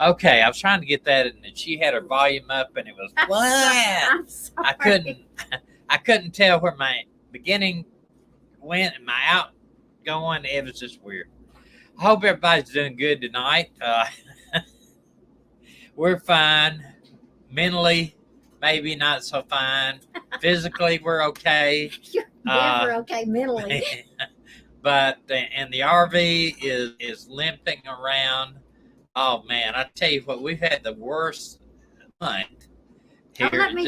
Okay, I was trying to get that, and she had her volume up, and it was I'm sorry. I couldn't tell where my beginning went and my outgoing. It was just weird. I hope everybody's doing good tonight. We're fine. Mentally, maybe not so fine. Physically, we're okay. You're never okay mentally. But and the RV is limping around. Oh man, I tell you what, we've had the worst month here. Let me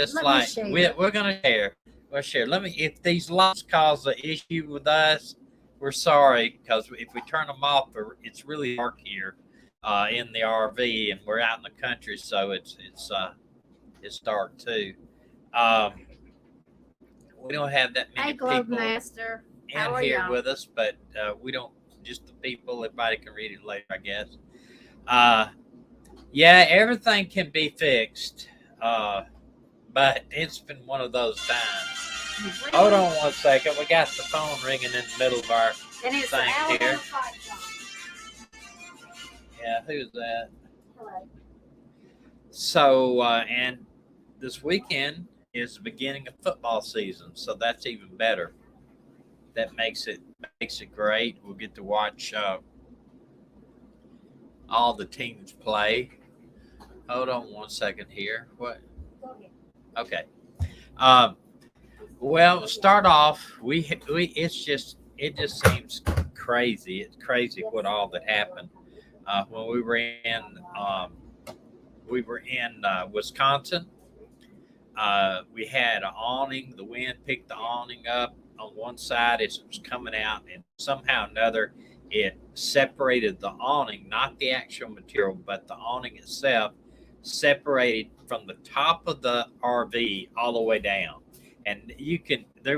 share. We're gonna share. We'll share. If these lights cause an issue with us, we're sorry, because if we turn them off, it's really dark here in the RV, and we're out in the country, so it's dark too. We don't have that many Globe people Master. in here with us, but we don't, just the people. Everybody can read it later, I guess. Yeah, everything can be fixed, but it's been one of those times. Hold on one second. We got the phone ringing in the middle of our thing here. Yeah, who's that? Hello. So, and this weekend is the beginning of football season, so that's even better. That makes it great. We'll get to watch all the teams play. Hold on one second here. What? Okay. Well, start off. It just seems crazy. It's crazy what all that happened when we were in Wisconsin. We had an awning. The wind picked the awning up on one side as it was coming out, and somehow or another it separated the awning, not the actual material, but the awning itself separated from the top of the RV all the way down. And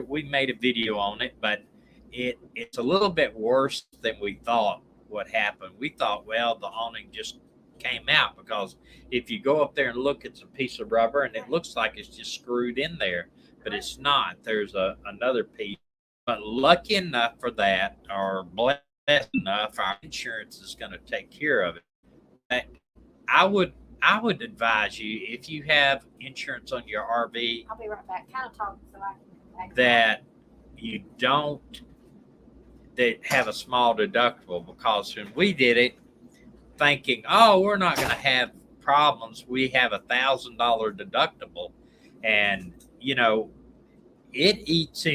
we made a video on it, but it's a little bit worse than we thought what happened. We thought, well, the awning just came out, because if you go up there and look, it's a piece of rubber and it looks like it's just screwed in there, but it's not. There's another piece. But lucky enough for that, or blessed enough, our insurance is going to take care of it. But I would advise you, if you have insurance on your RV, I'll be right back. Kind of talk so I can that you don't have a small deductible, because when we did it, thinking, oh, we're not going to have problems, we have $1,000 deductible, and it eats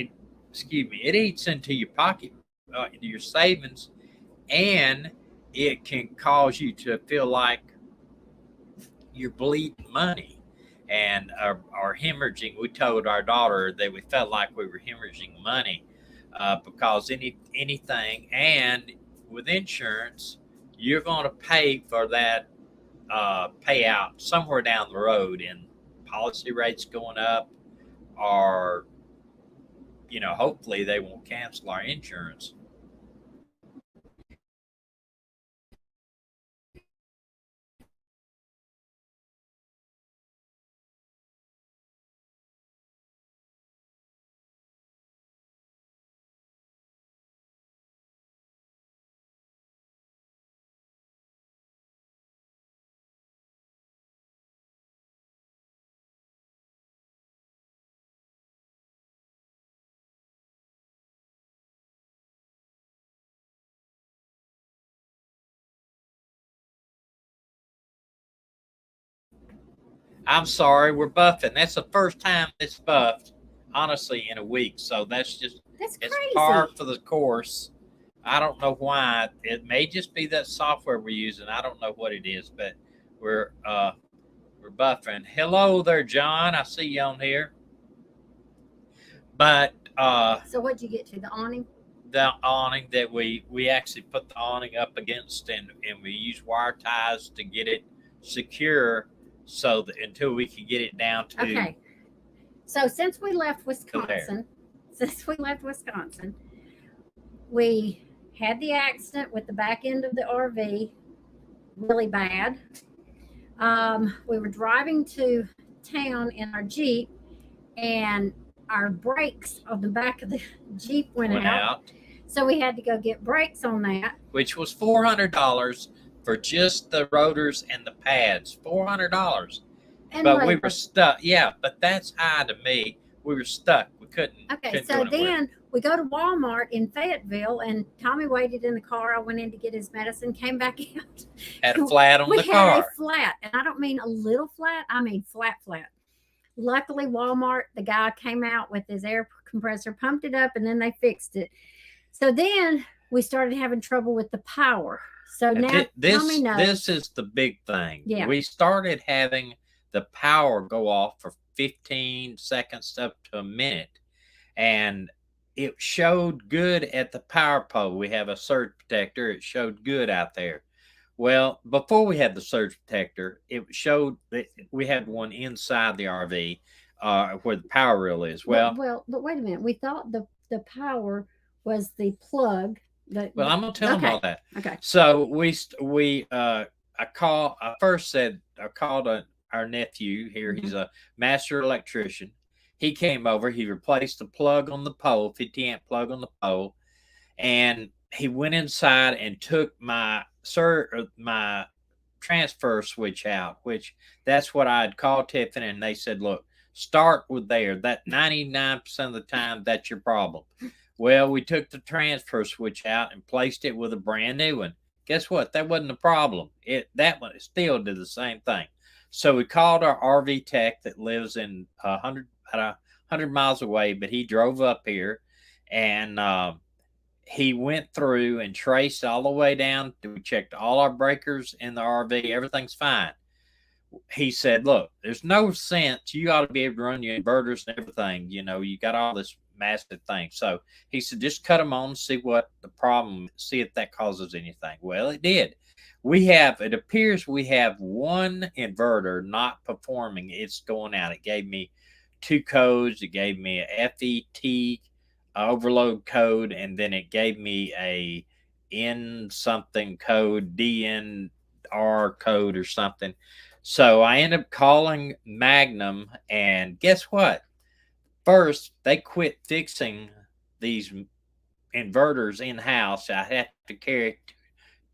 into your pocket, your savings, and it can cause you to feel like you're bleeding money and are hemorrhaging. We told our daughter that we felt like we were hemorrhaging money because anything, and with insurance, you're going to pay for that payout somewhere down the road, and policy rates going up, or hopefully they won't cancel our insurance. I'm sorry, we're buffing. That's the first time it's buffed, honestly, in a week. So that's crazy. Par for the course. I don't know why. It may just be that software we're using. I don't know what it is, but we're buffing. Hello there, John. I see you on here. But so what'd you get to? The awning? The awning that we actually put the awning up against, and we use wire ties to get it secure, so that until we can get it down to. Okay. So since we left Wisconsin, we had the accident with the back end of the RV, really bad. We were driving to town in our Jeep, and our brakes on the back of the Jeep went out. So we had to go get brakes on that. Which was $400 for just the rotors and the pads, $400. And But we labor. were stuck. Yeah, but that's high to me. We were stuck. We couldn't. Okay, couldn't so go anywhere. then we go to Walmart in Fayetteville, and Tommy waited in the car. I went in to get his medicine, came back out. Had a flat on We the had car. a flat, and I don't mean a little flat. I mean flat. Luckily, Walmart, the guy came out with his air compressor, pumped it up, and then they fixed it. So then we started having trouble with the power. So now Tommy knows. This is the big thing. Yeah. We started having the power go off for 15 seconds up to a minute, and it showed good at the power pole. We have a surge protector. It showed good out there. Well, before we had the surge protector, it showed that we had one inside the RV where the power reel is. Well, but wait a minute. We thought the power was the plug. Well, I'm gonna tell them all that. Okay. So I called our nephew here. Mm-hmm. He's a master electrician. He came over. He replaced the plug on the pole, 50 amp plug on the pole, and he went inside and took my transfer switch out, which that's what I had called Tiffany, and they said, look, start with there. That 99% of the time, that's your problem. Well, we took the transfer switch out and placed it with a brand new one. Guess what? That wasn't a problem. That one still did the same thing. So we called our RV tech that lives in 100 miles away, but he drove up here, and he went through and traced all the way down. We checked all our breakers in the RV. Everything's fine. He said, look, there's no sense. You ought to be able to run your inverters and everything. You know, you got all this massive thing. So he said, just cut them on, see what the problem, see if that causes anything. Well, it did. It appears we have one inverter not performing. It's going out. It gave me 2 codes. It gave me a FET overload code, and then it gave me a N something code, DNR code or something. So I ended up calling Magnum, and guess what? First, they quit fixing these inverters in-house. I had to carry it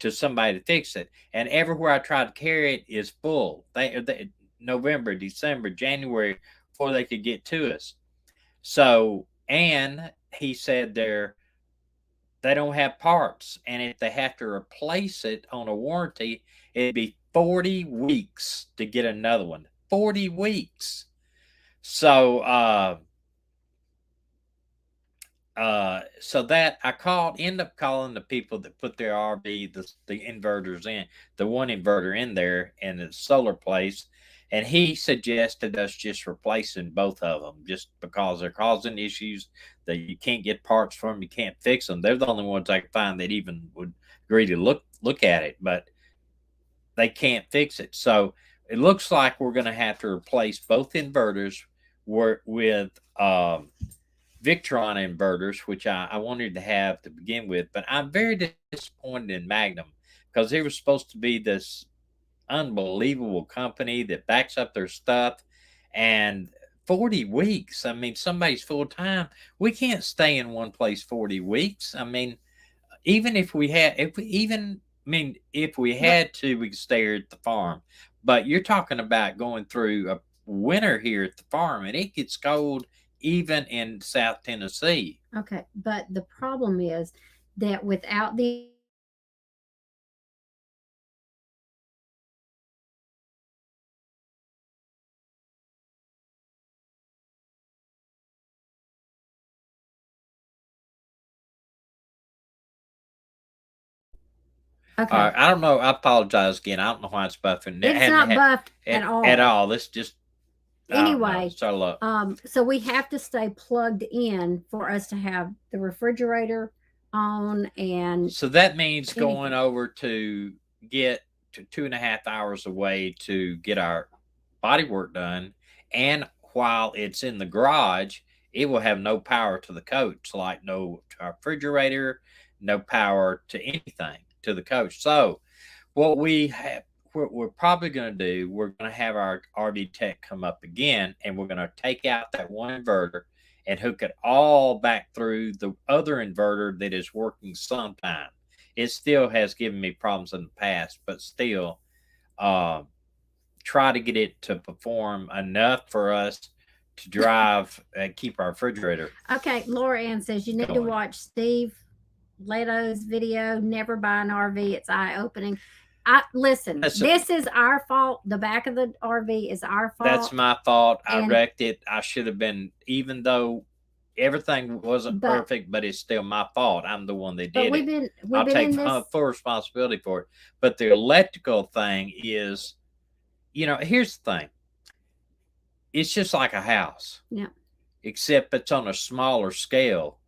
to somebody to fix it. And everywhere I tried to carry it is full. They November, December, January, before they could get to us. So, and he said they don't have parts. And if they have to replace it on a warranty, it'd be 40 weeks to get another one. 40 weeks. So, so that I ended up calling the people that put their RV, the inverters in, the one inverter in there in the solar place. And he suggested us just replacing both of them just because they're causing issues that you can't get parts from, you can't fix them. They're the only ones I could find that even would agree to look at it, but they can't fix it. So it looks like we're going to have to replace both inverters with Victron inverters, which I wanted to have to begin with. But I'm very disappointed in Magnum because they were supposed to be this unbelievable company that backs up their stuff. And 40 weeks, I mean, somebody's full time. We can't stay in one place 40 weeks. I mean, even if we had, if we had to, we could stay here at the farm. But you're talking about going through a winter here at the farm, and it gets cold even in South Tennessee. Okay, but the problem is that without the Okay. I don't know. I apologize again. I don't know why it's buffing. It's not buffed at all. At all. It's just anyway. So we have to stay plugged in for us to have the refrigerator on, and so that means going over to get to 2.5 hours away to get our body work done, and while it's in the garage, it will have no power to the coach, like no to our refrigerator, no power to anything to the coach. So what we're probably going to do, we're going to have our RV tech come up again, and we're going to take out that one inverter and hook it all back through the other inverter that is working sometime. It still has given me problems in the past, but still, uh, try to get it to perform enough for us to drive and keep our refrigerator Okay, Laura Ann says you need to going. watch Steve Leto's video. Never buy an RV; it's eye opening. I listen. This is our fault. The back of the RV is our fault. That's my fault. I wrecked it. I should have been, even though everything wasn't perfect, but it's still my fault. I'm the one that did it. I'll take full responsibility for it. But the electrical thing is, here's the thing. It's just like a house. Yeah. Except it's on a smaller scale.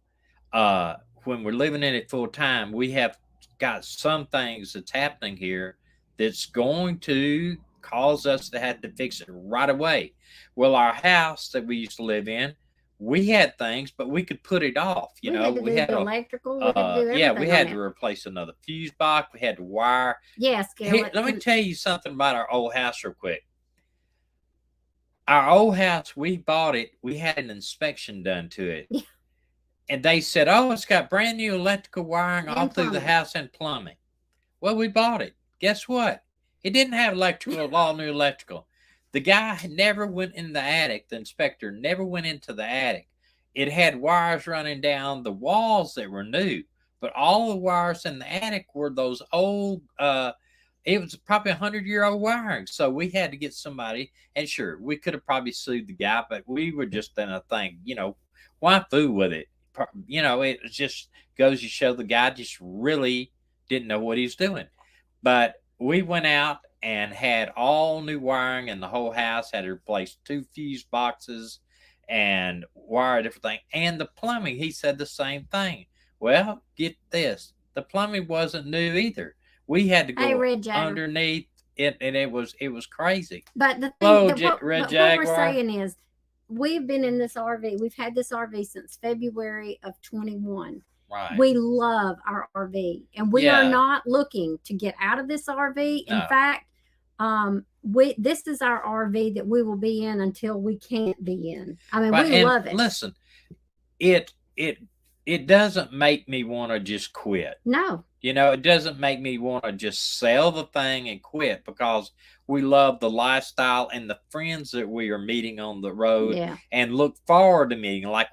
When we're living in it full time, we have got some things that's happening here that's going to cause us to have to fix it right away. Well, our house that we used to live in, we had things, but we could put it off. We had electrical. We had to replace another fuse box. We had to wire. Yes. Let me tell you something about our old house real quick. Our old house, we bought it. We had an inspection done to it. Yeah. And they said, oh, it's got brand new electrical wiring all through the house and plumbing. Well, we bought it. Guess what? It didn't have electrical, all new electrical. The guy never went in the attic. The inspector never went into the attic. It had wires running down the walls that were new. But all the wires in the attic were those old, it was probably 100-year-old wiring. So we had to get somebody, and sure, we could have probably sued the guy, but we were just in a thing, why fool with it? It just goes to show the guy just really didn't know what he was doing. But we went out and had all new wiring in the whole house, had to replace 2 fuse boxes and wired everything. And the plumbing, he said the same thing. Well, get this. The plumbing wasn't new either. We had to go underneath it, and it was crazy. But the thing, what we're saying is, we've been in this RV. We've had this RV since February of 21. Right. We love our RV, and we are not looking to get out of this RV. In fact, this is our RV that we will be in until we can't be in. I mean, we love it. Listen, it doesn't make me want to just quit. No. It doesn't make me want to just sell the thing and quit, because we love the lifestyle and the friends that we are meeting on the road and look forward to meeting. Like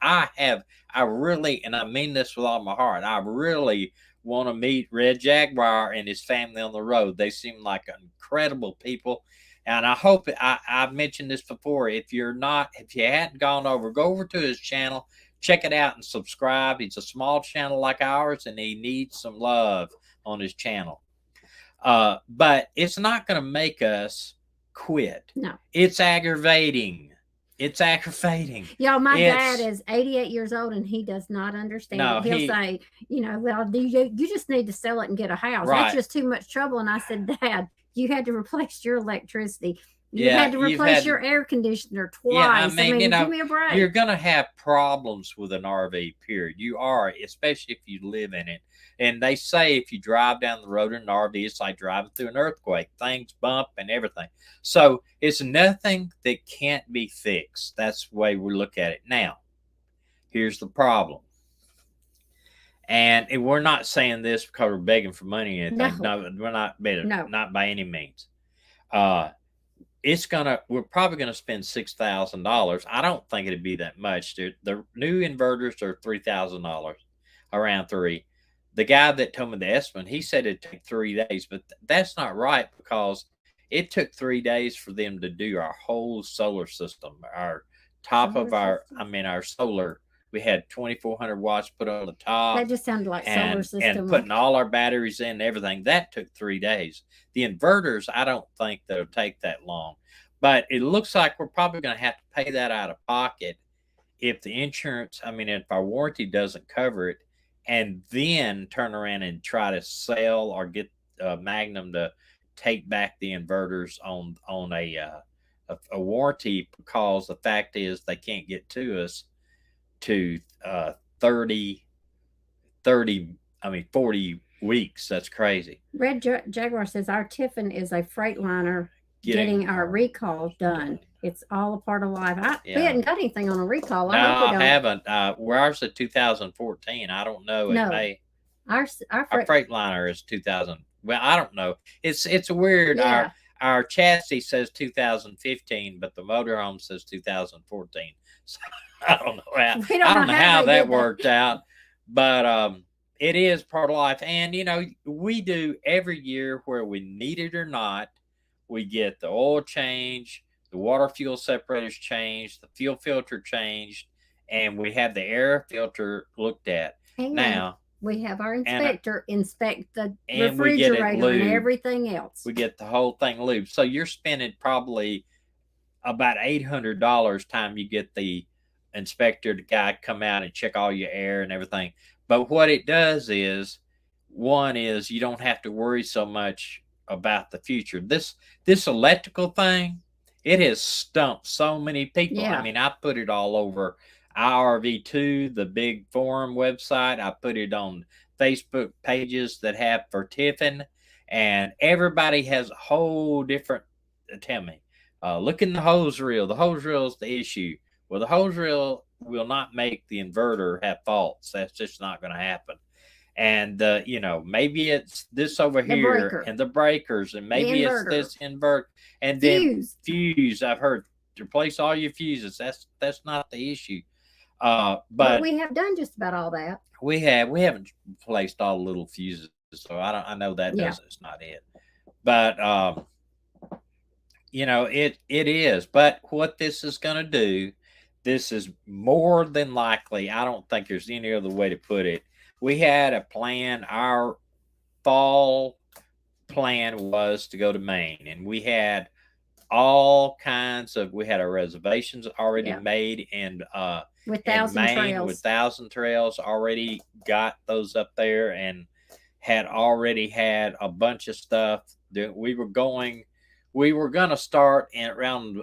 I really, and I mean this with all my heart, I really want to meet Red Jaguar and his family on the road. They seem like incredible people. And I hope I've mentioned this before. If you hadn't gone over, go over to his channel. Check it out and subscribe. It's a small channel like ours, and he needs some love on his channel. But it's not going to make us quit. No. It's aggravating. It's aggravating. Y'all, my dad is 88 years old, and he does not understand it. He'll say, well, you just need to sell it and get a house. Right. That's just too much trouble. And I said, Dad, you had to replace your electricity. You had to replace your air conditioner twice. Yeah, I mean, give me a break. You're going to have problems with an RV, period. You are, especially if you live in it. And they say if you drive down the road in an RV, it's like driving through an earthquake. Things bump and everything. So it's nothing that can't be fixed. That's the way we look at it. Now, here's the problem. And we're not saying this because we're begging for money or anything. No, we're not begging. No. Not by any means. We're probably gonna spend $6,000. I don't think it'd be that much. The new inverters are $3,000, around $3,000. The guy that told me the estimate, he said it'd take 3 days, but that's not right, because it took 3 days for them to do our whole solar system, our top of our solar. We had 2,400 watts put on the top. That just sounded like solar system. And putting all our batteries in and everything. That took 3 days. The inverters, I don't think they'll take that long. But it looks like we're probably going to have to pay that out of pocket if the insurance, if our warranty doesn't cover it, and then turn around and try to sell or get Magnum to take back the inverters on a warranty, because the fact is they can't get to us to 40 weeks. That's crazy. Red Jaguar says our Tiffin is a Freightliner getting our recall done. It's all a part of life. We hadn't got anything on a recall. I haven't. Ours is 2014. I don't know. Our Our Freightliner is 2000. Well, I don't know. It's weird. Yeah. Our chassis says 2015, but the motorhome says 2014. So I don't know how. We don't I don't know know how how they that did that. worked out, but it is part of life. And you know, we do every year where we need it or not. We get the oil change, the water fuel separators changed, the fuel filter changed, and we have the air filter looked at. And Now, we have our and inspector inspect the and we get it refrigerator and lubed. everything else. We get the whole thing lubed. So you're spending probably about $800 time you get the inspector, the guy come out and check all your air and everything. But what it does is, one is you don't have to worry so much about the future. This electrical thing, it has stumped so many people. Yeah. I mean, I put it all over IRV2, the big forum website. I put it on Facebook pages that have for Tiffin, and everybody has a whole different. Tell me, look in the hose reel. The hose reel is the issue. Well, the hose reel will not make the inverter have faults. That's just not going to happen. And you know, maybe it's this over The here breaker. and the breakers, and maybe it's inverter. this invert, and Fuse. then fuse. I've heard replace all your fuses. That's not the issue. But we have done just about all that. we haven't replaced all the little fuses, so I know that Yeah. doesn't. It's not it. But you know, it is. But what this is going to do, this is more than likely. I don't think there's any other way to put it. We had a plan. Our fall plan was to go to Maine, and we had all kinds of. We had our reservations already Yeah. made, and With in Thousand Maine Trails. with Thousand Trails already got those up there, and had already had a bunch of stuff that we were going to start in around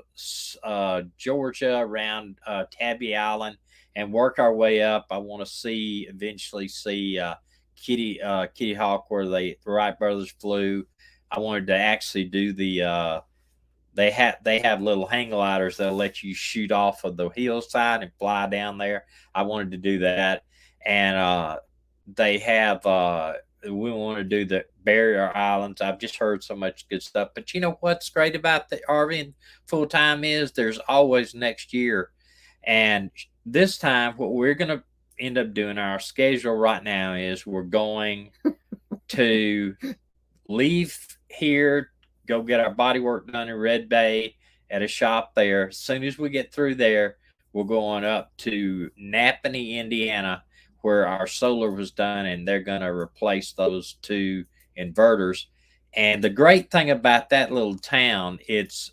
Georgia, around Tabby Island, and work our way up. I want to eventually see Kitty Hawk, where the Wright brothers flew. I wanted to actually do the they have little hang gliders that'll let you shoot off of the hillside and fly down there. I wanted to do that, and they have we want to do the barrier islands. I've just heard so much good stuff. But you know what's great about the RVing full time is there's always next year, and this time what we're going to end up doing, our schedule right now is we're going to leave here, go get our body work done in Red Bay at a shop there. As soon as we get through there, we're going up to Napanee, Indiana, where our solar was done, and they're going to replace those two inverters. And the great thing about that little town, it's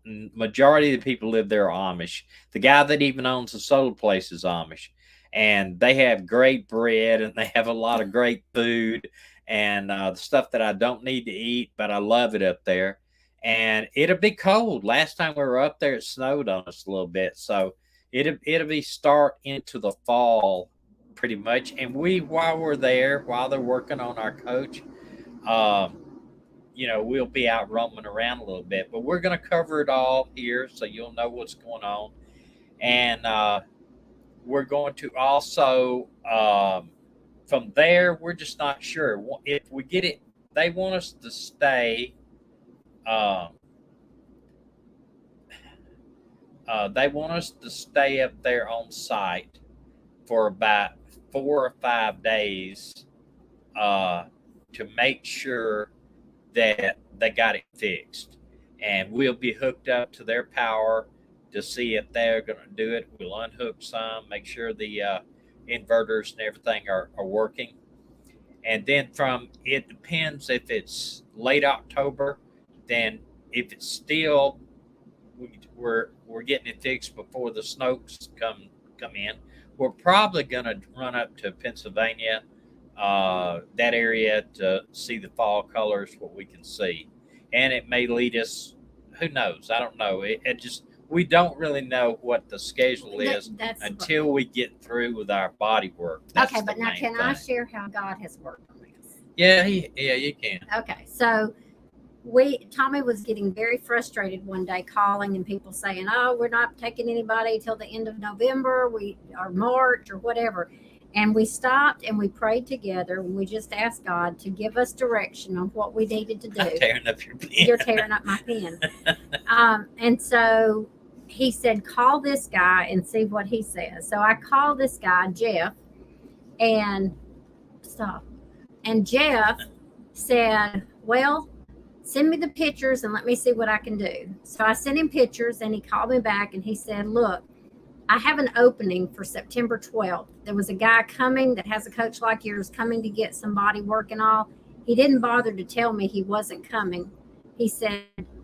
majority of the people live there are Amish. The guy that even owns the solar place is Amish, and they have great bread, and they have a lot of great food, and the stuff that I don't need to eat, but I love it up there. And it'll be cold. Last time we were up there, it snowed on us a little bit, so it'll be start into the fall pretty much. And while we're there, while they're working on our coach, you know, we'll be out roaming around a little bit. But we're going to cover it all here, so you'll know what's going on. And we're going to also from there, we're just not sure if we get it. They want us to stay. They want us to stay up there on site for about 4 or 5 days to make sure that they got it fixed. And we'll be hooked up to their power to see if they're going to do it. We'll unhook some, make sure the inverters and everything are working. And then it depends if it's late October, then if it's still, we're getting it fixed before the snows come in. We're probably going to run up to Pennsylvania, that area, to see the fall colors, what we can see. And it may lead us, who knows? I don't know. We don't really know what the schedule is until we get through with our body work. That's okay, but now can I share how God has worked on this? Yeah, you can. Okay, so Tommy was getting very frustrated one day, calling and people saying, "Oh, we're not taking anybody till the end of November, or March, or whatever." And we stopped and we prayed together, and we just asked God to give us direction on what we needed to do. I'm tearing up your pen. You're tearing up my pen. And so he said, call this guy and see what he says. So I called this guy, Jeff, and stop. And Jeff said, well, send me the pictures and let me see what I can do. So I sent him pictures, and he called me back and he said, look, I have an opening for September 12th. There was a guy coming that has a coach like yours coming to get some body work and all. He didn't bother to tell me he wasn't coming. He said,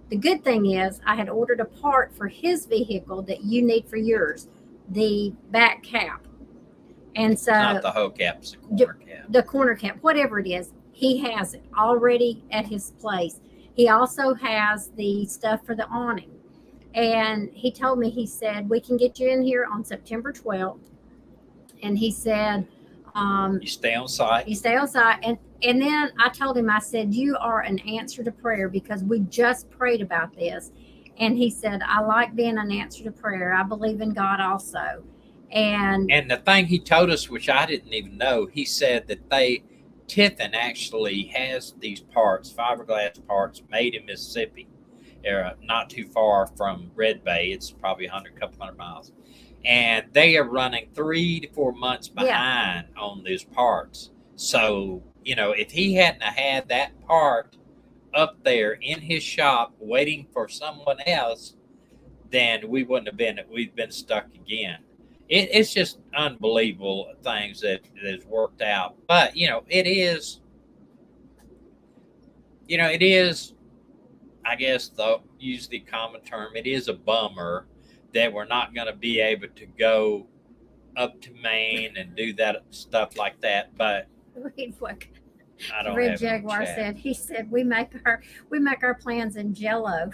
the good thing is I had ordered a part for his vehicle that you need for yours, the back cap. And so Not the whole cap, it's the corner cap. The corner cap, whatever it is, he has it already at his place. He also has the stuff for the awning. And he told me, he said, we can get you in here on September 12th. And he said, you stay on site. You stay on site. And then I told him, I said, you are an answer to prayer, because we just prayed about this. And he said, I like being an answer to prayer. I believe in God also. And the thing he told us, which I didn't even know, he said that Tiffin actually has these parts, fiberglass parts, made in Mississippi. They're not too far from Red Bay. It's probably couple hundred miles. And they are running 3 to 4 months behind on these parts. So, if he hadn't had that part up there in his shop waiting for someone else, then we'd been stuck again. It's just unbelievable things that has worked out. But, it is, I guess, though, use the common term, it is a bummer that we're not going to be able to go up to Maine and do that stuff like that. But read what I don't Red have Jaguar chat. said. He said, we make our plans in Jello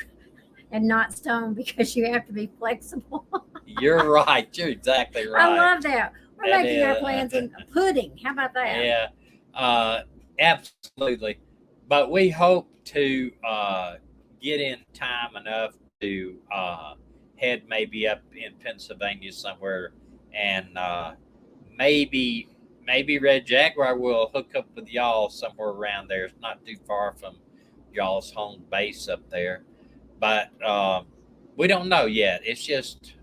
and not stone, because you have to be flexible. You're right. You're exactly right. I love that. We're making our plans in pudding. How about that? Yeah, absolutely. But we hope to get in time enough to head maybe up in Pennsylvania somewhere, and maybe Red Jaguar will hook up with y'all somewhere around there. It's not too far from y'all's home base up there, but we don't know yet. It's just,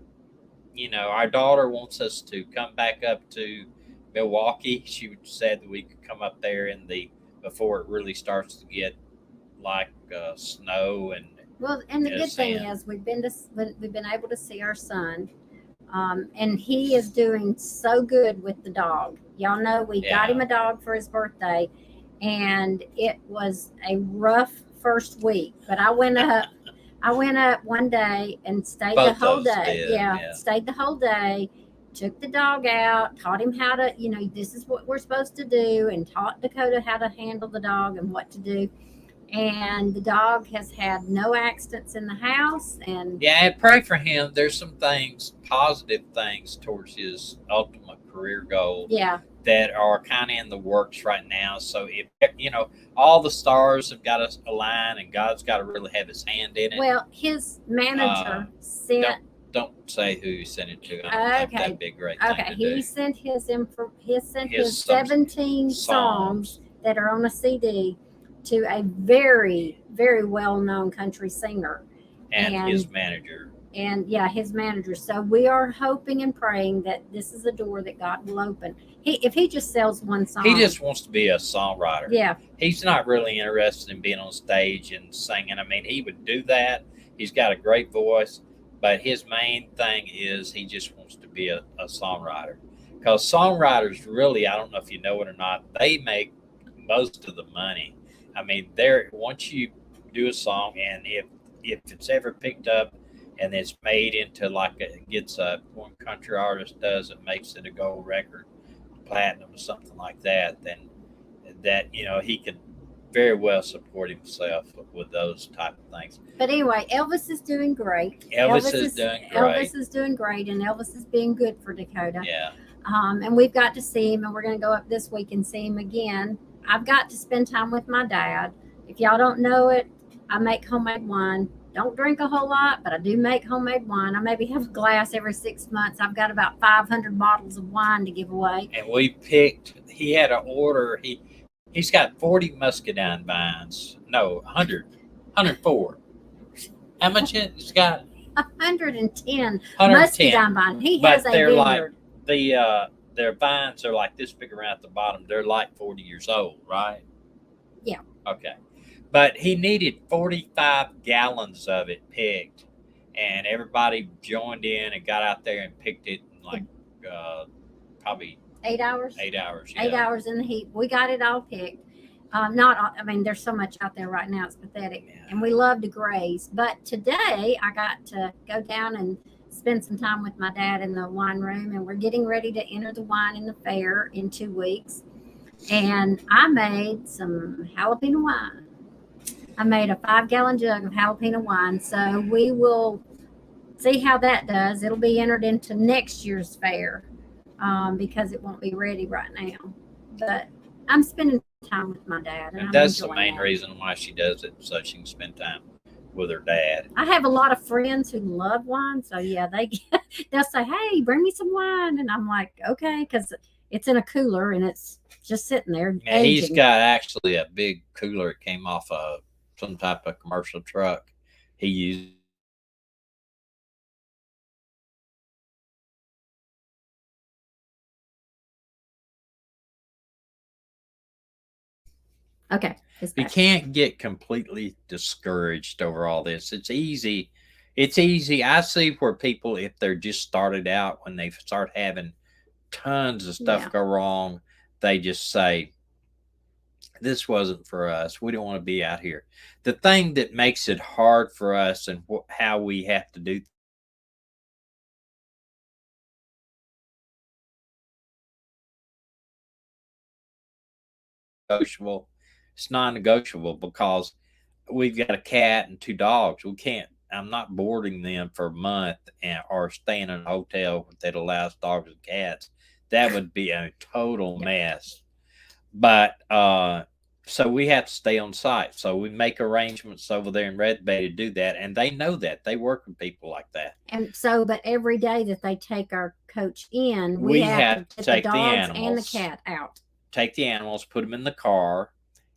our daughter wants us to come back up to Milwaukee. She said that we could come up there before it really starts to get like snow and. Well, and the good thing is we've been able to see our son, and he is doing so good with the dog. Y'all know we got him a dog for his birthday, and it was a rough first week. But I went up one day and stayed the whole day. Stayed the whole day. Took the dog out, taught him how to, this is what we're supposed to do, and taught Dakota how to handle the dog and what to do. And the dog has had no accidents in the house. And pray for him. There's some positive things towards his ultimate career goal. That are kind of in the works right now. So if all the stars have got to align, and God's got to really have His hand in it. Well, his manager sent. Don't say who you sent it to. I don't think that'd be a great thing to he do. sent his 17 songs that are on a CD to a very, very well-known country singer. And his manager. And his manager. So we are hoping and praying that this is a door that God will open. If he just sells one song. He just wants to be a songwriter. Yeah. He's not really interested in being on stage and singing. I mean, he would do that. He's got a great voice, but his main thing is he just wants to be a songwriter. Because songwriters really, I don't know if you know it or not, they make most of the money. I mean, once you do a song, and if it's ever picked up and it's made into one country artist does, it makes it a gold record, platinum or something like that, then he can very well support himself with those type of things. But anyway, Elvis is doing great. Elvis is doing great, and Elvis is being good for Dakota. Yeah. And we've got to see him, and we're going to go up this week and see him again. I've got to spend time with my dad. If y'all don't know it, I make homemade wine. don't drink a whole lot, but I do make homemade wine. I maybe have a glass every 6 months. I've got about 500 bottles of wine to give away. And we picked. He had an order. He's got 40 muscadine vines. No, 100, 104. How much he's got? 110 110. muscadine vine. He has a they're like vineyard. their vines are like this big around the bottom. They're like 40 years old, right? Yeah. Okay. But he needed 45 gallons of it picked, and everybody joined in and got out there and picked it in like probably 8 hours. 8 hours. Yeah. 8 hours in the heat. We got it all picked. Not, I mean, there's so much out there right now. It's pathetic. Yeah. And we love to graze. But today I got to go down and spend some time with my dad in the wine room, and we're getting ready to enter the wine in the fair in 2 weeks. And I made some jalapeno wine. I made a 5-gallon jug of jalapeno wine. So we will see how that does. It'll be entered into next year's fair because it won't be ready right now. But I'm spending time with my dad. And that's the main reason why she does it, so she can spend time with her dad. I have a lot of friends who love wine, so yeah, they'll say, "Hey, bring me some wine," and I'm like, "Okay," because it's in a cooler and it's just sitting there. Yeah, he's got actually a big cooler. It came off of some type of commercial truck. He used. Okay. You can't get completely discouraged over all this. It's easy. It's easy. I see where people, if they're just started out, when they start having tons of stuff go wrong, they just say, this wasn't for us. We don't want to be out here. The thing that makes it hard for us and how we have to do negotiable. It's non-negotiable because we've got a cat and 2 dogs. We can't. I'm not boarding them for a month or staying in a hotel that allows dogs and cats. That would be a total mess. But so we have to stay on site. So we make arrangements over there in Red Bay to do that, and they know that. They work with people like that. And so, but every day that they take our coach in, we have to take the dogs and the cat out. Take the animals, put them in the car,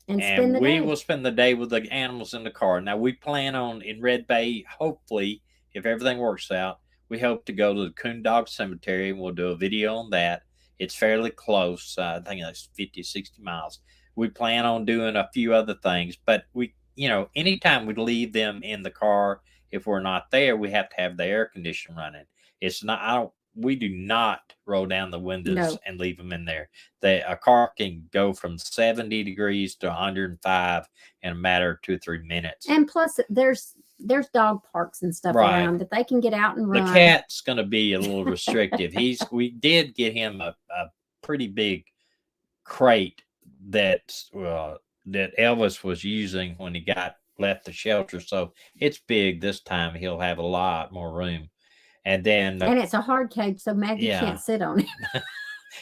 and we will spend the day with the animals in the car. Now we plan on in Red Bay, hopefully, if everything works out, we hope to go to the Coon Dog Cemetery, and we'll do a video on that. It's fairly close. I think it's 50, 60 miles. We plan on doing a few other things, but we, anytime we leave them in the car, if we're not there, we have to have the air conditioner running. It's not, we do not roll down the windows and leave them in there. A car can go from 70 degrees to 105 in a matter of 2 or 3 minutes. And plus, there's dog parks and stuff around that they can get out and run. The cat's going to be a little restrictive. We did get him a pretty big crate that Elvis was using when he left the shelter. So it's big this time. He'll have a lot more room. And then it's a hard cage, so Maggie can't sit on it.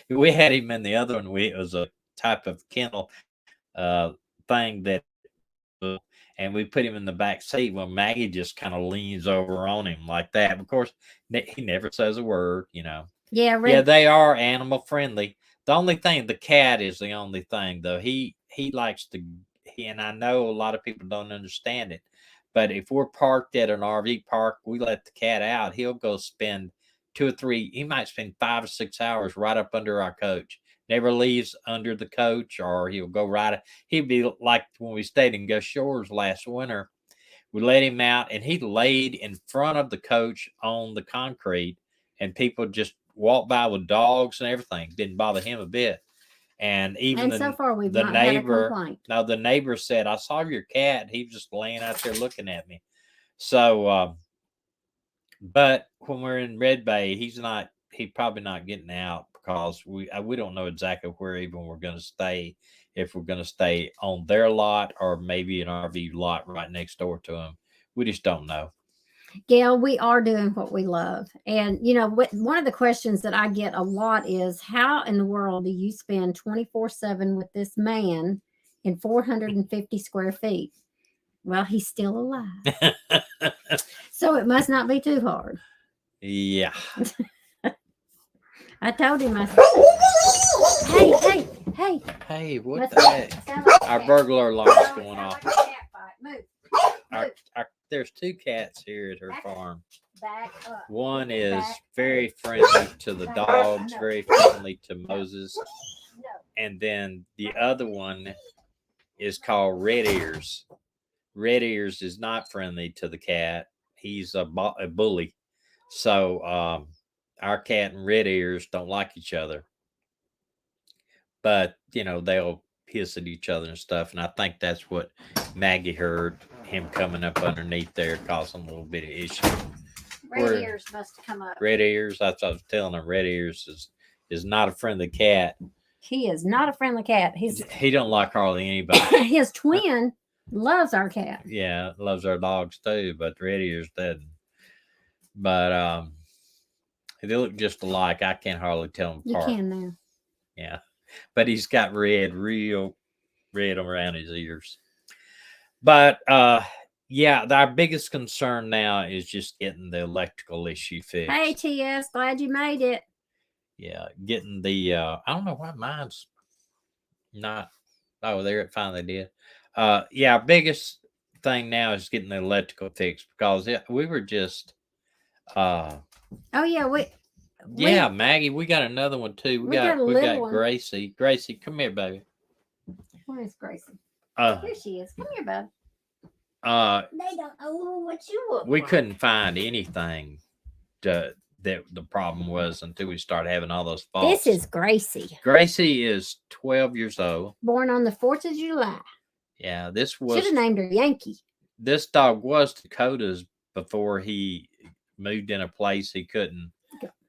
We had him in the other one. It was a type of kennel thing that, and we put him in the back seat. Well, Maggie just kind of leans over on him like that. Of course, he never says a word, Yeah, they are animal friendly. The only thing, the cat is the only thing, though. He likes to, and I know a lot of people don't understand it, but if we're parked at an RV park, we let the cat out. He'll go spend 2 or 3, he might spend 5 or 6 hours right up under our coach. Never leaves under the coach, or he'll go he'd be like when we stayed in Gulf Shores last winter. We let him out, and he laid in front of the coach on the concrete, and people just walked by with dogs and everything. Didn't bother him a bit. And even so far we've not had a complaint. Now the neighbor said, "I saw your cat. He was just laying out there looking at me." So, but when we're in Red Bay, he's probably not getting out because we don't know exactly where even we're going to stay. If we're going to stay on their lot or maybe an RV lot right next door to them, we just don't know. Gail, we are doing what we love. And, one of the questions that I get a lot is, how in the world do you spend 24/7 with this man in 450 square feet? Well, he's still alive. So it must not be too hard. Yeah. I told him, I said, hey. Hey, what That's the like, heck? sound like a Our cat. burglar alarm's No, it going sound off. like a cat fight. Move. There's 2 cats here at her farm. Back up. One is Back very friendly to the dogs, No. very friendly to Moses. No. And then the other one is called Red Ears. Red Ears is not friendly to the cat. He's a bully. So our cat and Red Ears don't like each other. But, you know, they'll hiss at each other and stuff. And I think that's what Maggie heard, him coming up underneath there, causing a little bit of issue. Red Ears must have come up. Red Ears, that's what I was telling him. Red Ears is not a friendly cat. He is not a friendly cat. He don't like hardly anybody. His twin loves our cat. Yeah, loves our dogs too, but Red Ears doesn't. But they look just alike. I can't hardly tell them apart. You can now. Yeah, but he's got real red around his ears. But yeah, our biggest concern now is just getting the electrical issue fixed. Hey TS, glad you made it. Yeah, getting the I don't know why mine's not. Oh, there it finally did. Yeah, our biggest thing now is getting the electrical fixed because we were just oh yeah, yeah, Maggie, we got another one too. We got one. Gracie. Gracie, come here, baby. Where is Gracie? Here she is. Come here, bud. They don't know what you look we couldn't find anything that the problem was until we started having all those faults. This is Gracie. Gracie is 12 years old. Born on the 4th of July. Yeah, this was should have named her Yankee. This dog was Dakota's before he moved in a place he couldn't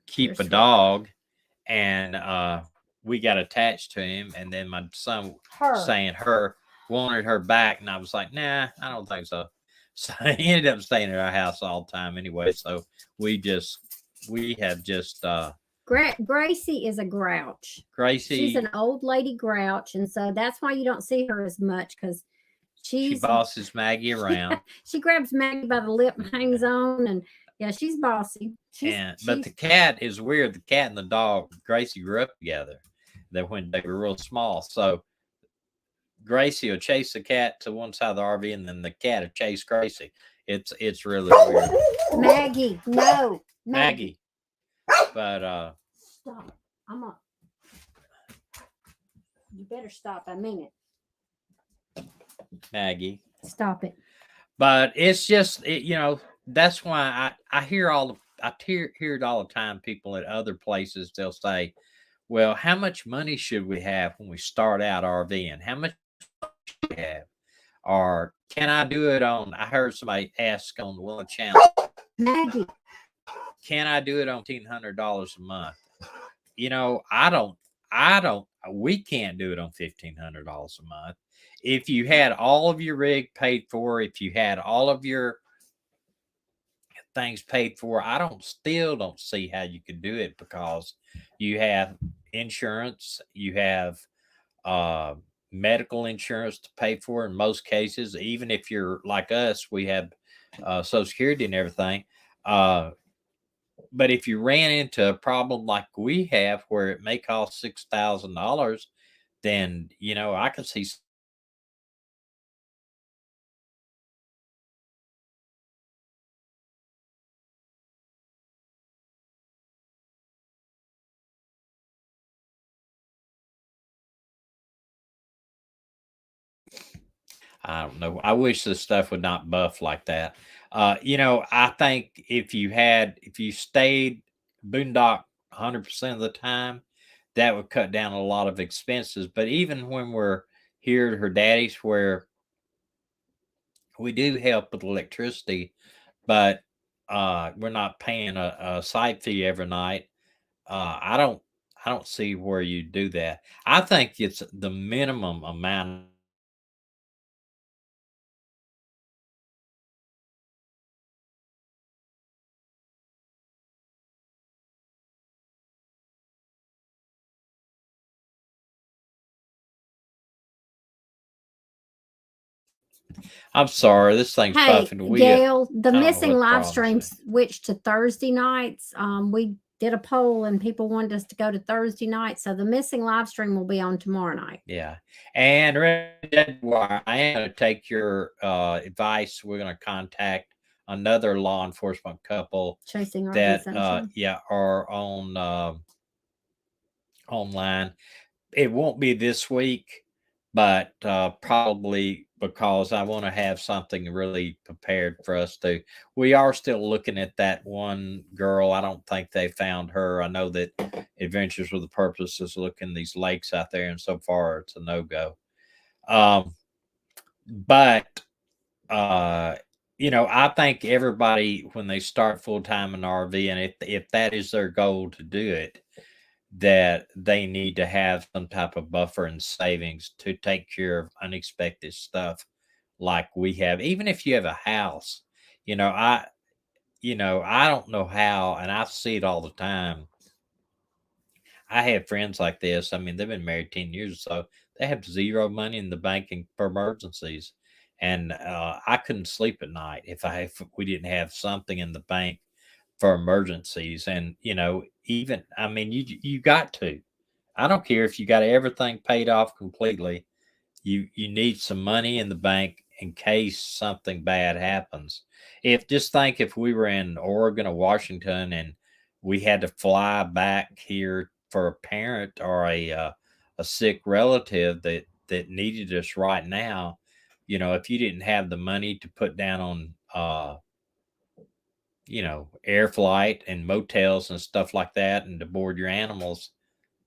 keep a dog, and we got attached to him, and then my son wanted her back, and I was like, nah, I don't think so. So he ended up staying at our house all the time anyway. So we have just Gracie is a grouch. Gracie, she's an old lady grouch, and so that's why you don't see her as much, because she bosses Maggie around. She grabs Maggie by the lip and hangs on, and yeah, she's bossy. But the cat is weird. The cat and the dog, Gracie, grew up together. That when they were real small, so Gracie will chase the cat to one side of the RV, and then the cat will chase Gracie. It's really weird. Maggie, no, Maggie. But stop. You better stop. I mean it. Maggie, stop it. But it's just you know, that's why I hear hear it all the time. People at other places, they'll say, well, how much money should we have when we start out RVing? How much should we have? Or can I do it on, I heard somebody ask on one channel, Maggie, can I do it on $1,500 a month? You know, we can't do it on $1,500 a month. If you had all of your rig paid for, if you had all of your things paid for, still don't see how you could do it, because you have insurance, you have medical insurance to pay for in most cases. Even if you're like us, we have Social Security and everything. But if you ran into a problem like we have, where it may cost $6,000, then, you know, I could see I don't know. I wish this stuff would not buff like that. You know, I think if you stayed boondock 100% of the time, that would cut down a lot of expenses. But even when we're here at her daddy's, where we do help with electricity, but we're not paying a site fee every night. I don't see where you do that. I think it's the minimum amount. I'm sorry, this thing's Hey, buffing. We Gail, the I don't know missing what the live problem stream is. switched to Thursday nights. We did a poll and people wanted us to go to Thursday night. So the missing live stream will be on tomorrow night. Yeah, and I am going to take your advice. We're going to contact another law enforcement couple Chasing RV that Sunshine. are on online. It won't be this week, but probably because I want to have something really prepared for us to. We are still looking at that one girl. I don't think they found her. I know that Adventures with a Purpose is looking these lakes out there, and so far it's a no go. But uh, I think everybody when they start full time in RV, and if that is their goal to do it, that they need to have some type of buffer and savings to take care of unexpected stuff like we have. Even if you have a house, you know, I I don't know how, and I see it all the time. I have friends like this. I mean, they've been married 10 years or so. They have zero money in the banking for emergencies. And I couldn't sleep at night if we didn't have something in the bank for emergencies. And even I mean, you got to. I don't care if you got everything paid off completely. You need some money in the bank in case something bad happens. If just think if we were in Oregon or Washington and we had to fly back here for a parent or a sick relative that needed us right now, if you didn't have the money to put down on air flight and motels and stuff like that and to board your animals,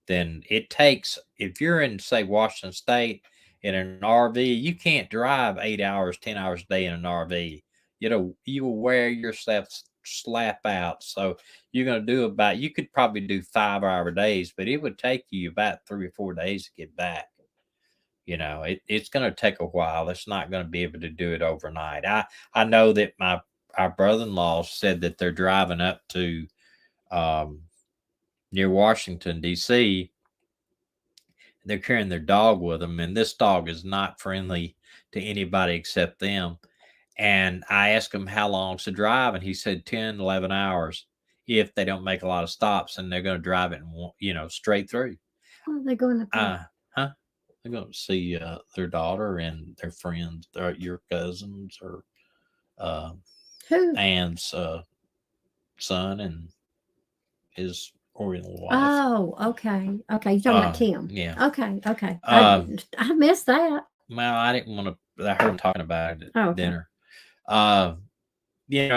then it takes, if you're in, say, Washington State in an RV, you can't drive 8 hours, 10 hours a day in an RV. You will wear yourself slap out. So you're going to do you could probably do 5 hour days, but it would take you about 3 or 4 days to get back. It's going to take a while. It's not going to be able to do it overnight. I know that our brother-in-law said that they're driving up to um, near Washington D.C. They're carrying their dog with them, and this dog is not friendly to anybody except them. And I asked him how long's the drive, and he said 10, 11 hours if they don't make a lot of stops, and they're going to drive it, straight through. What are they going to do? Huh? They're going to see their daughter and their friends, your cousins, or Who? Ann's son and his Oriental wife. Oh, okay. Okay. You're talking about Tim. Yeah. Okay. Okay. I missed that. Well, I didn't want to. I heard him talking about it at Okay. dinner.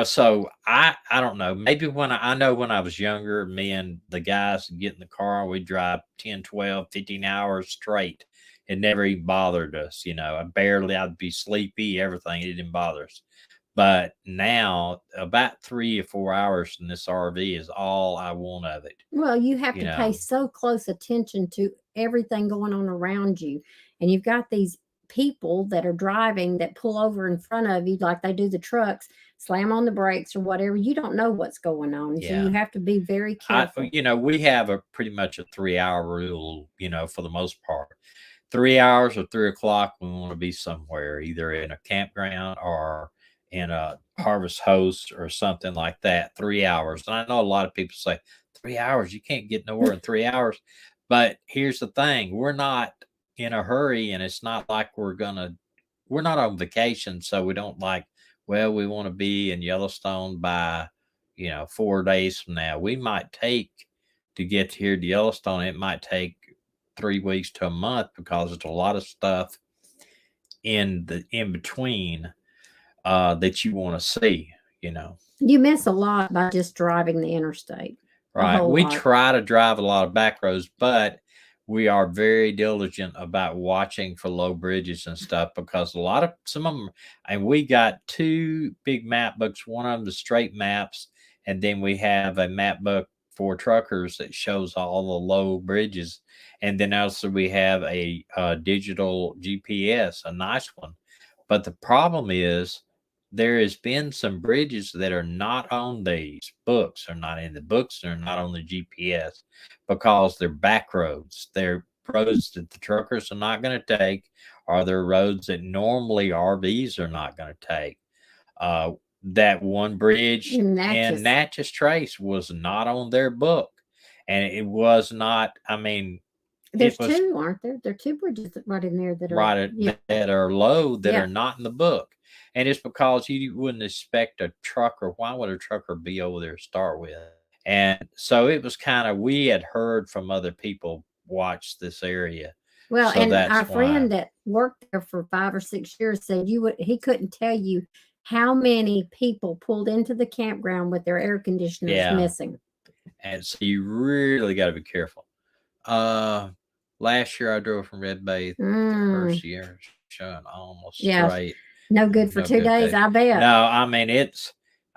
So I don't know. Maybe when I know when I was younger, me and the guys get in the car, we drive 10, 12, 15 hours straight. It never even bothered us. I'd be sleepy, everything. It didn't bother us. But now about 3 or 4 hours in this RV is all I want of it. Well, you have to pay so close attention to everything going on around you. And you've got these people that are driving that pull over in front of you like they do the trucks, slam on the brakes or whatever. You don't know what's going on. So you have to be very careful. We have pretty much a 3 hour rule, for the most part. 3 hours or 3 o'clock, we want to be somewhere, either in a campground or in a harvest host or something like that. 3 hours. And I know a lot of people say 3 hours, you can't get nowhere in 3 hours. But here's the thing, we're not in a hurry, and it's not like we're not on vacation, so we don't we want to be in Yellowstone by 4 days from now. We might take to get here to Yellowstone, it might take 3 weeks to a month because there's a lot of stuff in between that you want to see. You miss a lot by just driving the interstate. Right. We try to drive a lot of back roads, but we are very diligent about watching for low bridges and stuff because some of them, and we got two big map books. One of them the straight maps, and then we have a map book for truckers that shows all the low bridges. And then also we have a digital GPS, a nice one. But the problem is there has been some bridges that are not on these books, are not in the books, they're not on the GPS because they're back roads. They're roads that the truckers are not going to take, Are there roads that normally RVs are not going to take? Uh, that one bridge in Natchez Trace was not on their book, and it was not. I mean, there's two, aren't there? There are two bridges right in there that are that are low that are not in the book, and it's because you wouldn't expect a trucker. Why would a trucker be over there to start with? And so it was kind of, we had heard from other people watch this area. Well, so and our friend that worked there for 5 or 6 years said he couldn't tell you how many people pulled into the campground with their air conditioners missing. And so you really got to be careful. Last year I drove from Red Bay the first year, showing almost straight. No good for 2 days, I bet. No, I mean,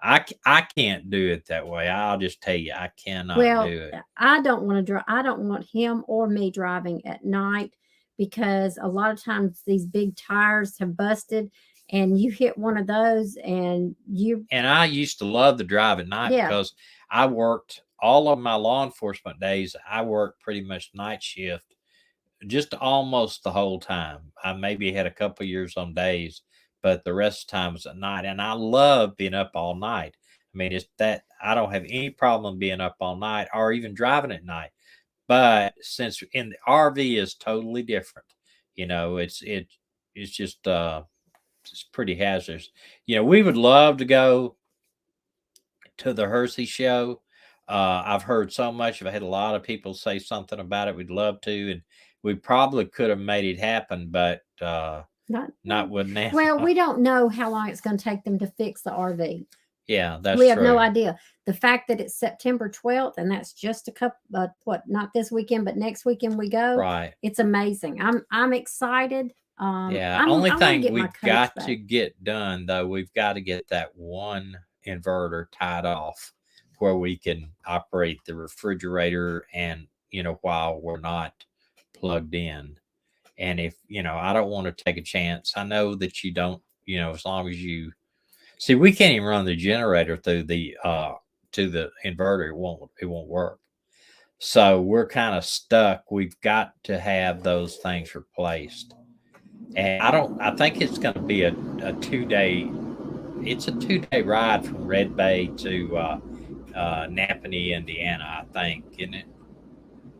I can't do it that way. I'll just tell you, I cannot do it. I don't want to drive. I don't want him or me driving at night, because a lot of times these big tires have busted, and you hit one of those and you. And I used to love to drive at night because I worked all of my law enforcement days. I worked pretty much night shift, just almost the whole time. I maybe had a couple years on days, but the rest of the time was at night. And I love being up all night. I mean, it's that I don't have any problem being up all night or even driving at night. But since in the RV is totally different, you know, it's just it's pretty hazardous. You know, we would love to go to the Hersey show. I've heard so much. I've had a lot of people say something about it. We'd love to, and we probably could have made it happen, but not with now. Well, we don't know how long it's going to take them to fix the RV. Yeah, that's we have no idea. The fact that it's September 12th and that's just a couple, not this weekend, but next weekend we go. Right. It's amazing. I'm excited. Only thing we've got to get done though, we've got to get that one inverter tied off where we can operate the refrigerator, and while we're not plugged in. And if I don't want to take a chance. I know that you don't, as long as you see, we can't even run the generator through the to the inverter. It won't work. So we're kind of stuck. We've got to have those things replaced. And I think it's going to be a 2-day. It's a 2-day ride from Red Bay to Napanee, Indiana, I think, isn't it?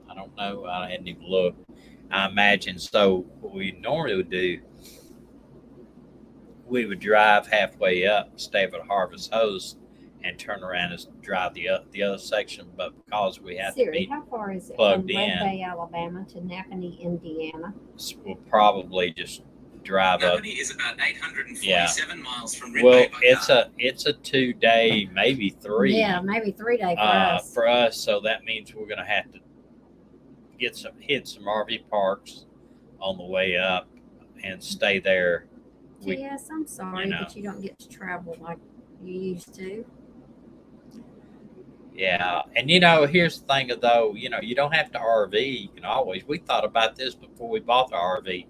I don't know. I hadn't even looked. I imagine so. What we normally would do, we would drive halfway up, stay at Harvest Host, and turn around and drive the other section. But because we have to be how far is it plugged from Red in, Bay, Alabama to Napanee, Indiana? We'll probably just drive up. Napanee is about 847 miles from Red Well, Bay. it's a 2-day, maybe 3. Yeah, maybe 3 day for us. For us, so that means we're going to have to hit some RV parks on the way up and stay there. Yes, I'm sorry that you don't get to travel like you used to. Yeah, and here's the thing though, you don't have to RV. You can always. We thought about this before we bought the RV.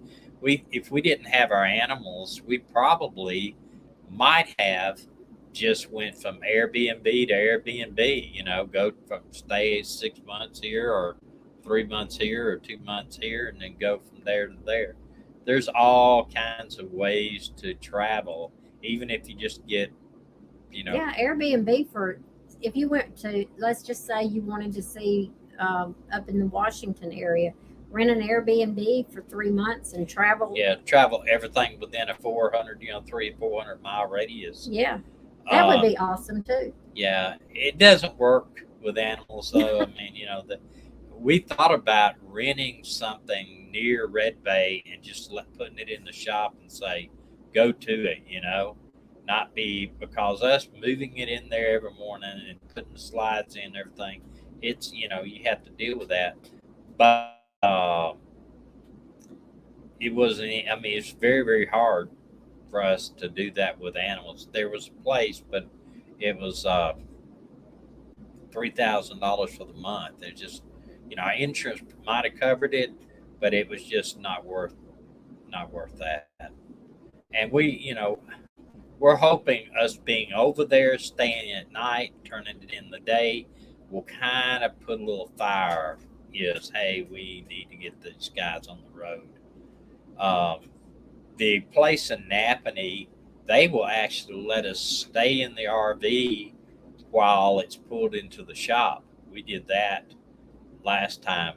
If we didn't have our animals, we probably might have just went from Airbnb to Airbnb. Go from stay 6 months here or 3 months here or 2 months here, and then go from there to there. There's all kinds of ways to travel, even if you just get, Yeah, Airbnb for, if you went to, let's just say you wanted to see up in the Washington area, rent an Airbnb for 3 months and travel. Yeah, travel everything within a 400, 300-400 mile radius. Yeah, that would be awesome too. Yeah, it doesn't work with animals though. I mean, we thought about renting something near Red Bay and just putting it in the shop and say, go to it, not be, because us moving it in there every morning and putting the slides in and everything, it's, you have to deal with that. But it wasn't, it's very, very hard for us to do that with animals. There was a place, but it was $3,000 for the month. It's just, our insurance might have covered it, but it was just not worth that. And we're hoping us being over there, staying at night, turning it in the day, will kind of put a little fire. Yes, hey, we need to get these guys on the road. the place in Napanee, they will actually let us stay in the RV while it's pulled into the shop. We did that last time.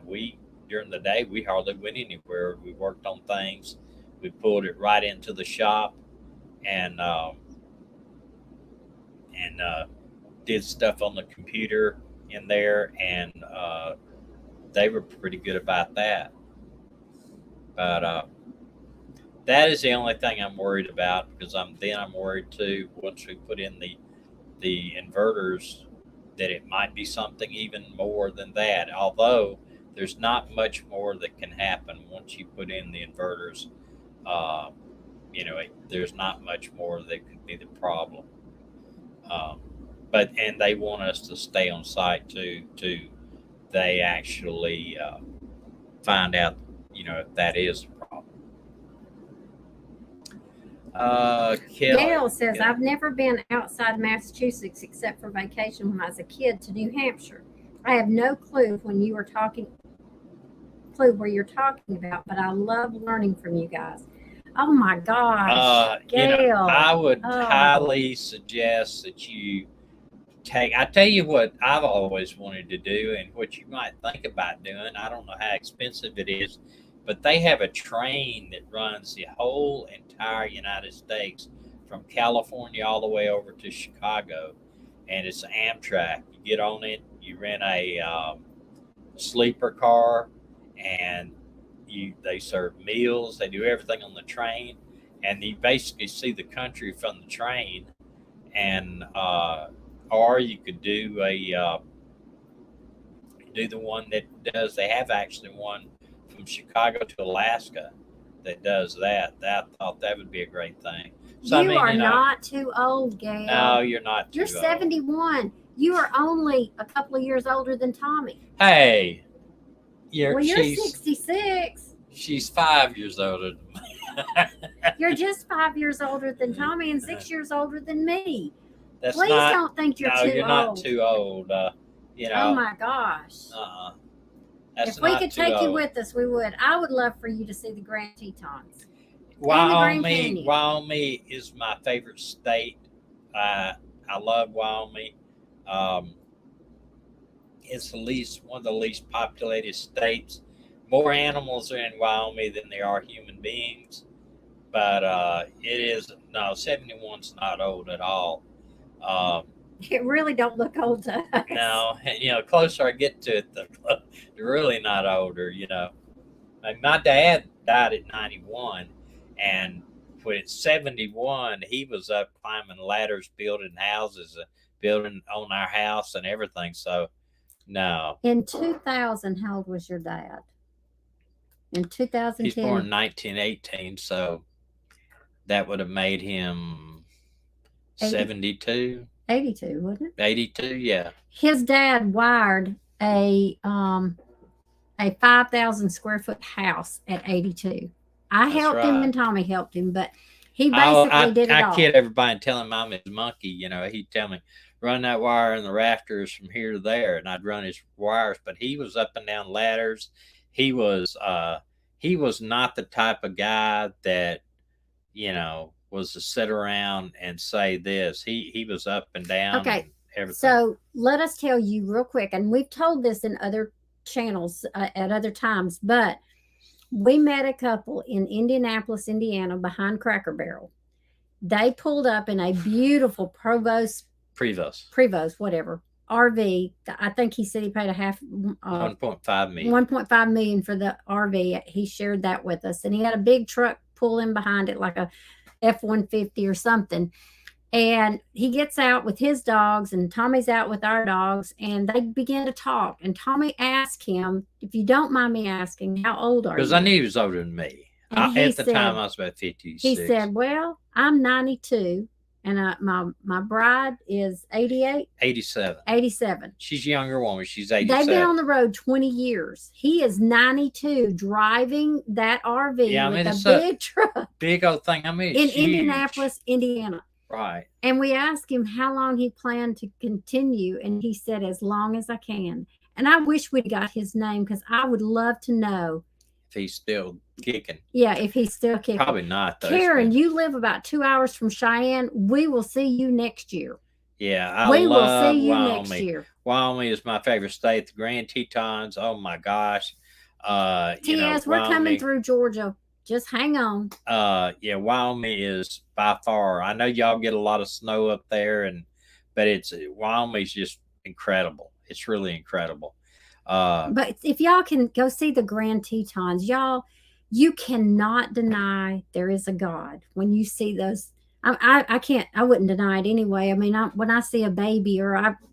During the day, we hardly went anywhere. We worked on things. We pulled it right into the shop and did stuff on the computer in there, and they were pretty good about that. But that is the only thing I'm worried about, because I'm worried too, once we put in the inverters, that it might be something even more than that. Although there's not much more that can happen once you put in the inverters. There's not much more that could be the problem. And they want us to stay on site too. They actually find out, if that is a problem. Gail says, I've never been outside Massachusetts except for vacation when I was a kid to New Hampshire. I have no clue where you're talking about, but I love learning from you guys. Oh my gosh, Gail. I would highly suggest that you I tell you what I've always wanted to do, and what you might think about doing. I don't know how expensive it is, but they have a train that runs the whole entire United States from California all the way over to Chicago, and it's an Amtrak. You get on it, you rent a sleeper car, and they serve meals. They do everything on the train, and you basically see the country from the train. And or you could do the one that does. They have actually one from Chicago to Alaska that does that. I thought that would be a great thing. So, you are not too old, Gail. No, you're not too old. You're 71. You are only a couple of years older than Tommy. Hey. You're 66. She's 5 years older than me. You're just 5 years older than Tommy and 6 years older than me. Please don't think you're too old. No, you're not too old. Oh my gosh. If we could take you with us, we would. I would love for you to see the Grand Tetons. Wyoming is my favorite state. I love Wyoming. It's one of the least populated states. More animals are in Wyoming than there are human beings. But 71's not old at all. It really don't look old to us. No, closer I get to it, they're really not older. Like my dad died at 91, and when it's 71, he was up climbing ladders, building houses, building on our house and everything. So, no. In 2000, how old was your dad? In 2010, he's born in 1918, so that would have made him 72. 82, wasn't it? 82, yeah. His dad wired a 5,000 square foot house at 82. I helped him and Tommy helped him, but he basically did it all. I kid everybody and tell him I'm his monkey. He'd tell me, run that wire in the rafters from here to there, and I'd run his wires. But he was up and down ladders. He was not the type of guy that, was to sit around and say this. He was up and down. Okay. And everything. So let us tell you real quick, and we've told this in other channels at other times, but we met a couple in Indianapolis, Indiana, behind Cracker Barrel. They pulled up in a beautiful Prevost, whatever, RV. I think he said he paid $1.5 million. $1.5 million for the RV. He shared that with us, and he had a big truck pull in behind it, like a F-150 or something. And he gets out with his dogs, and Tommy's out with our dogs, and they begin to talk. And Tommy asked him, if you don't mind me asking, how old are you? Because I knew he was older than me. At the time, I was about 56. He said, well, I'm 92, and my bride is 88? 87. 87. She's a younger woman. She's 87. They've been on the road 20 years. He is 92 driving that RV with a big truck. Big old thing. In Indianapolis, Indiana. Right. And we asked him how long he planned to continue, and he said, as long as I can. And I wish we'd got his name, because I would love to know if he's still kicking. Yeah, if he's still kicking. Probably not, though. Karen, you live about 2 hours from Cheyenne. We will see you next year. Yeah, we will love see you Wyoming. next year. Wyoming is my favorite state. The Grand Tetons. Oh my gosh. TS, we're coming through Georgia. Just hang on. Yeah, Wyoming is by far. I know y'all get a lot of snow up there, but Wyoming's just incredible. It's really incredible. But if y'all can go see the Grand Tetons, y'all, you cannot deny there is a God when you see those. I can't. I wouldn't deny it anyway. I mean, when I see a baby,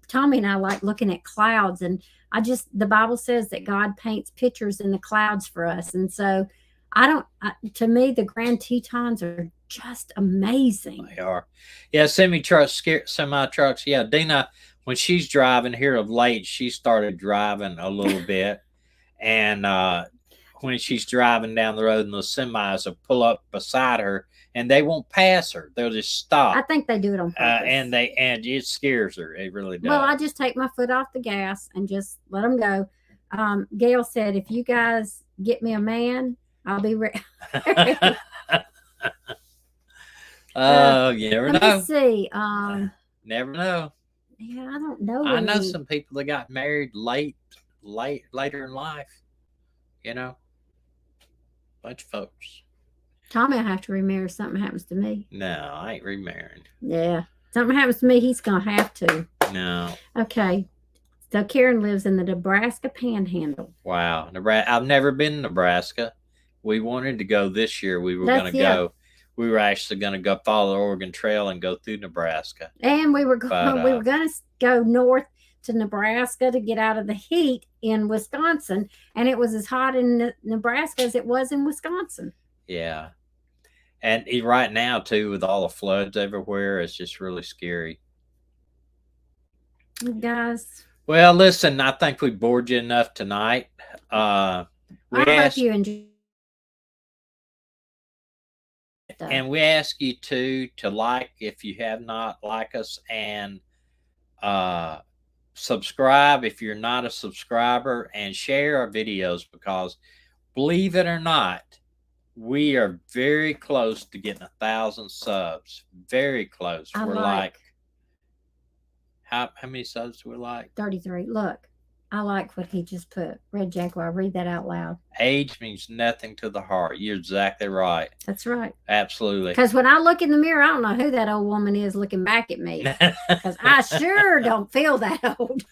Tommy and I like looking at clouds, and the Bible says that God paints pictures in the clouds for us, and so to me, the Grand Tetons are just amazing. They are. Yeah, semi trucks. Yeah, Dina, when she's driving here of late, she started driving a little bit, and when she's driving down the road and the semis will pull up beside her and they won't pass her. They'll just stop. I think they do it on purpose. And it scares her. It really does. Well, I just take my foot off the gas and just let them go. Gail said, if you guys get me a man, I'll be ready. Oh, you never know. Let me see. Never know. Yeah, I don't know. I know some people that got married later in life. You know, bunch of folks. Tommy will have to remarry if something happens to me. No, I ain't remarrying. Yeah. Something happens to me, he's going to have to. No. Okay. So Karen lives in the Nebraska Panhandle. Wow. I've never been to Nebraska. We wanted to go this year. We were going to go. We were actually going to go follow the Oregon Trail and go through Nebraska. And we were going to go north to Nebraska to get out of the heat in Wisconsin. And it was as hot in Nebraska as it was in Wisconsin. Yeah. And right now, too, with all the floods everywhere, it's just really scary. Guys. Well, listen, I think we bored you enough tonight. I hope you enjoyed. And we ask you to like if you have not, like us, and subscribe if you're not a subscriber, and share our videos, because believe it or not, we are very close to getting 1,000 subs. Very close. We're like how many subs do we like? 33. Look, I like what he just put. Red Jaguar, read that out loud. Age means nothing to the heart. You're exactly right. That's right. Absolutely. Because when I look in the mirror, I don't know who that old woman is looking back at me. Because I sure don't feel that old.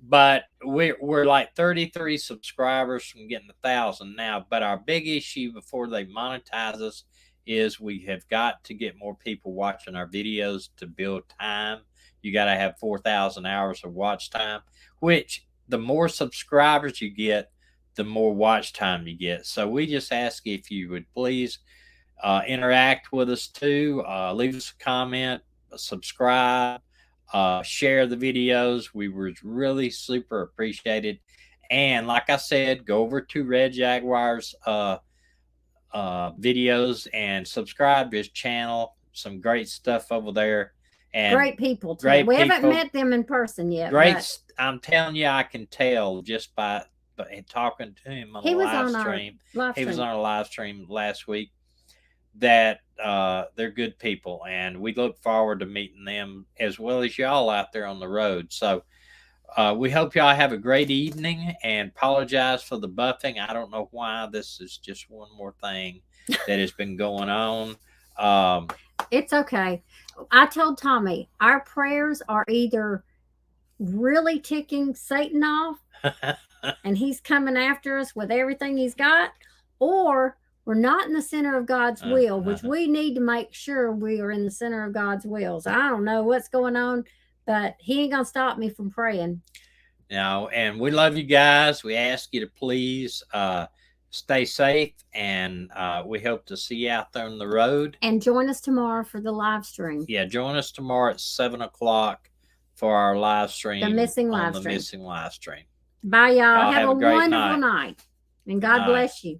But we're like 33 subscribers from getting 1,000 now. But our big issue before they monetize us is we have got to get more people watching our videos to build time. You got to have 4,000 hours of watch time, which the more subscribers you get, the more watch time you get. So we just ask if you would please interact with us too. Leave us a comment, subscribe, share the videos. We were really super appreciated. And like I said, go over to Red Jaguar's videos and subscribe to his channel. Some great stuff over there. And great people too. We haven't met them in person yet. Great. I'm telling you, I can tell just by talking to him on a live stream. He was on a live stream last week that they're good people, and we look forward to meeting them as well as y'all out there on the road. So we hope y'all have a great evening, and apologize for the buffing. I don't know why. This is just one more thing that has been going on. It's okay. I told Tommy, our prayers are either really ticking Satan off and he's coming after us with everything he's got, or we're not in the center of God's will, which we need to make sure we are in the center of God's wills. I don't know what's going on, but he ain't going to stop me from praying. No, and we love you guys. We ask you to please stay safe, and we hope to see you out there on the road. And join us tomorrow for the live stream. Yeah, join us tomorrow at 7 o'clock for our live stream. The missing live stream. Bye, y'all. Have a wonderful night. And God bless you.